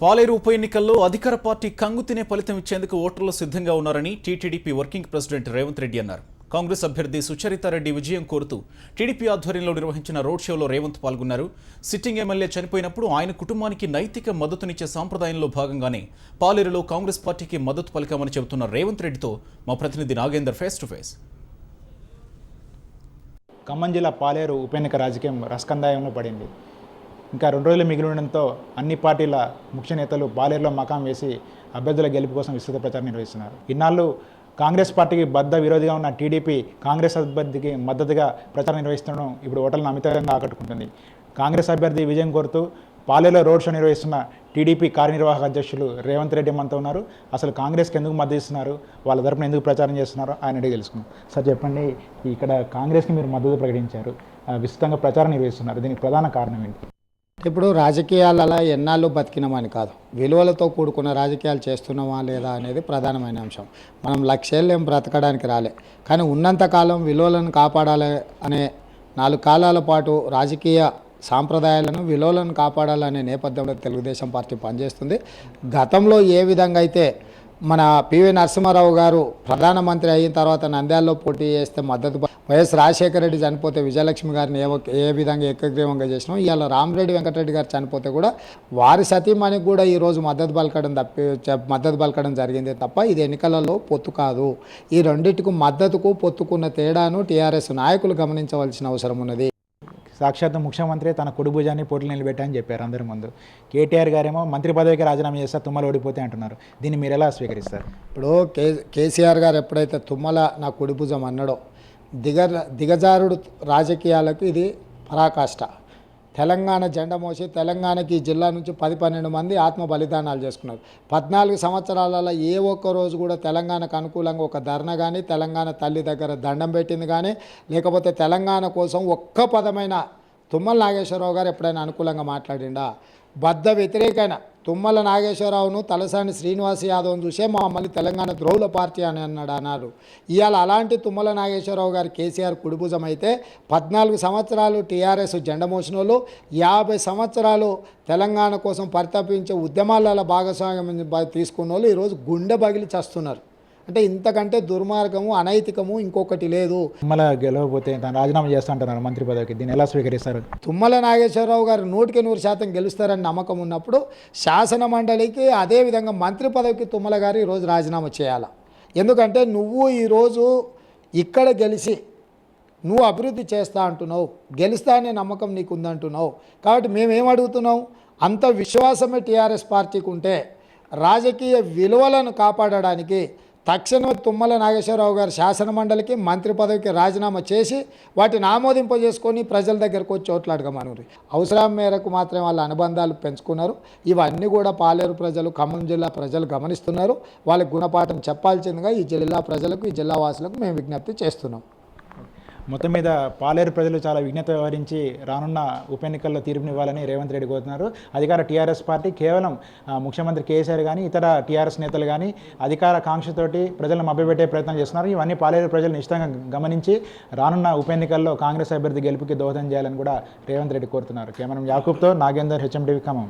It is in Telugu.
పాలేరు ఉప ఎన్నికల్లో అధికార పార్టీ కంగుతినే ఫలితం ఇచ్చేందుకు ఓటర్లు సిద్ధంగా ఉన్నారని TTDP working president Revanth Reddy అన్నారు. కాంగ్రెస్ అభ్యర్థి సుచరితారెడ్డి విజయం కోరుతూ టీడీపీ ఆధ్వర్యంలో నిర్వహించిన రోడ్ షోలో రేవంత్ పాల్గొన్నారు. సిట్టింగ్ ఎమ్మెల్యే చనిపోయినప్పుడు ఆయన కుటుంబానికి నైతిక మద్దతునిచ్చే సాంప్రదాయంలో భాగంగానే పాలేరులో కాంగ్రెస్ పార్టీకి మద్దతు పలికామని చెబుతున్న రేవంత్ రెడ్డితో మా ప్రతినిధి Nagender face to face. Khammam జిల్లా పాలేరు ఉప ఎన్నిక రాజకీయం రసకందాయంలో పడింది. ఇంకా 2 రోజులు మిగిలి ఉండడంతో అన్ని పార్టీల ముఖ్య నేతలు పాలేరులో మకాం వేసి అభ్యర్థుల గెలుపు కోసం విస్తృత ప్రచారం నిర్వహిస్తున్నారు. ఇన్నాళ్ళు కాంగ్రెస్ పార్టీకి బద్ద విరోధిగా ఉన్న టీడీపీ కాంగ్రెస్ అభ్యర్థికి మద్దతుగా ప్రచారం నిర్వహిస్తుండడం ఇప్పుడు ఓటర్లను అమితంగా ఆకట్టుకుంటుంది. కాంగ్రెస్ అభ్యర్థి విజయం కోరుతూ పాలేరులో రోడ్ షో నిర్వహిస్తున్న టీడీపీ కార్యనిర్వాహక అధ్యక్షులు రేవంత్ రెడ్డి మనతో ఉన్నారు. అసలు కాంగ్రెస్కి ఎందుకు మద్దతు ఇస్తున్నారు, వాళ్ళ తరపున ఎందుకు ప్రచారం చేస్తున్నారో ఆయన అడిగి తెలుసుకున్నాం. సార్ చెప్పండి, ఇక్కడ కాంగ్రెస్కి మీరు మద్దతు ప్రకటించారు, విస్తృతంగా ప్రచారం నిర్వహిస్తున్నారు, దీనికి ప్రధాన కారణం ఏంటి? ఇప్పుడు రాజకీయాలలో ఎన్నాళ్ళు బతికినామని కాదు, విలువలతో కూడుకున్న రాజకీయాలు చేస్తున్నామా లేదా అనేది ప్రధానమైన అంశం. మనం లక్ష్యాలు బ్రతకడానికి రాలే, కానీ ఉన్నంతకాలం విలువలను కాపాడాలి అనే 4 కాలాల పాటు రాజకీయ సాంప్రదాయాలను విలువలను కాపాడాలనే నేపథ్యంలో తెలుగుదేశం పార్టీ పనిచేస్తుంది. గతంలో ఏ విధంగా అయితే మన పివి నరసింహారావు గారు ప్రధానమంత్రి అయిన తర్వాత నంద్యాలలో పోటీ చేస్తే మద్దతు, వైఎస్ రాజశేఖర రెడ్డి చనిపోతే విజయలక్ష్మి గారిని ఏ విధంగా ఏకగ్రీవంగా చేసినాం, ఇవాళ రామరెడ్డి వెంకటరెడ్డి గారు చనిపోతే కూడా వారి సతీమణికి కూడా ఈరోజు మద్దతు పలకడం జరిగింది తప్ప ఇది ఎన్నికలలో పొత్తు కాదు. ఈ రెండింటికి మద్దతుకు పొత్తుకున్న తేడాను టీఆర్ఎస్ నాయకులు గమనించవలసిన అవసరం ఉన్నది. సాక్షాత్ ముఖ్యమంత్రి తన కుడి భుజాన్ని పోటీలు నిలబెట్టాయని చెప్పారు అందరి ముందు. కేటీఆర్ గారేమో మంత్రి పదవికి రాజీనామా చేస్తే తుమ్మల ఓడిపోతే అంటున్నారు. దీన్ని మీరు ఎలా స్వీకరిస్తారు? ఇప్పుడు కేసీఆర్ గారు ఎప్పుడైతే తుమ్మల నా కుడి భుజం అన్నాడో, దిగజారుడు రాజకీయాలకు ఇది పరాకాష్ట. తెలంగాణ జెండా మోసి తెలంగాణకి ఈ జిల్లా నుంచి 10-12 మంది ఆత్మ బలిదానాలు చేసుకున్నారు. 14 సంవత్సరాలలో ఏ ఒక్క రోజు కూడా తెలంగాణకు అనుకూలంగా ఒక ధర్నా కానీ, తెలంగాణ తల్లి దగ్గర దండం పెట్టింది కానీ, లేకపోతే తెలంగాణ కోసం ఒక్క పదమైన తుమ్మల నాగేశ్వరరావు గారు ఎప్పుడైనా అనుకూలంగా మాట్లాడిండా? బద్ధ వ్యతిరేకైన తుమ్మల నాగేశ్వరరావును తలసాని శ్రీనివాస్ యాదవ్ను చూసే మమ్మల్ని తెలంగాణ ద్రోహుల పార్టీ అని అన్నారు. ఇవాళ అలాంటి తుమ్మల నాగేశ్వరరావు గారు కేసీఆర్ కుడిభుజం అయితే 14 సంవత్సరాలు టీఆర్ఎస్ జెండా మోసిన వాళ్ళు 50 సంవత్సరాలు తెలంగాణ కోసం పరితపించే ఉద్యమాలలో భాగస్వామ్యం తీసుకున్న వాళ్ళు ఈరోజు గుండె పగిలి చస్తున్నారు. అంటే ఇంతకంటే దుర్మార్గము, అనైతికము ఇంకొకటి లేదు. తుమ్మల గెలవకపోతే తను రాజీనామా చేస్తా అంటున్నారు మంత్రి పదవికి, దీన్ని ఎలా స్వీకరిస్తారు? తుమ్మల నాగేశ్వరరావు గారు 100% గెలుస్తారని నమ్మకం ఉన్నప్పుడు శాసన మండలికి అదేవిధంగా మంత్రి పదవికి తుమ్మల గారు ఈరోజు రాజీనామా చేయాలి. ఎందుకంటే నువ్వు ఈరోజు ఇక్కడ గెలిచి నువ్వు అభివృద్ధి చేస్తా అంటున్నావు, గెలుస్తా అనే నమ్మకం నీకు ఉందంటున్నావు. కాబట్టి మేమేం అడుగుతున్నావు? అంత విశ్వాసమే టీఆర్ఎస్ పార్టీకి ఉంటే రాజకీయ విలువలను కాపాడడానికి తక్షణమే తుమ్మల నాగేశ్వరరావు గారు శాసన మండలికి మంత్రి పదవికి రాజీనామా చేసి వాటిని ఆమోదింపజేసుకొని ప్రజల దగ్గరకు వచ్చి ఓట్లాడగమనురి. అవసరం మేరకు మాత్రమే వాళ్ళ అనుబంధాలు పెంచుకున్నారు. ఇవన్నీ కూడా పాలేరు ప్రజలు, ఖమ్మం జిల్లా ప్రజలు గమనిస్తున్నారు. వాళ్ళకి గుణపాఠం చెప్పాల్సిందిగా ఈ జిల్లా ప్రజలకు, ఈ జిల్లా వాసులకు మేము విజ్ఞప్తి చేస్తున్నాం. మొత్తం మీద పాలేరు ప్రజలు చాలా విజ్ఞత వ్యవహరించి రానున్న ఉప ఎన్నికల్లో తీర్పునివ్వాలని రేవంత్ రెడ్డి కోరుతున్నారు. అధికార టీఆర్ఎస్ పార్టీ కేవలం ముఖ్యమంత్రి కేసీఆర్ కానీ ఇతర టీఆర్ఎస్ నేతలు కానీ అధికార కాంక్షతోటి ప్రజలను మభ్యపెట్టే ప్రయత్నం చేస్తున్నారు. ఇవన్నీ పాలేరు ప్రజలు నిశ్చితంగా గమనించి రానున్న ఉప ఎన్నికల్లో కాంగ్రెస్ అభ్యర్థి గెలుపుకి దోహదం చేయాలని కూడా రేవంత్ రెడ్డి కోరుతున్నారు. కెమెరా యాకూబ్తో నాగేందర్, హెచ్ఎం టీవీ ఖమ్మం.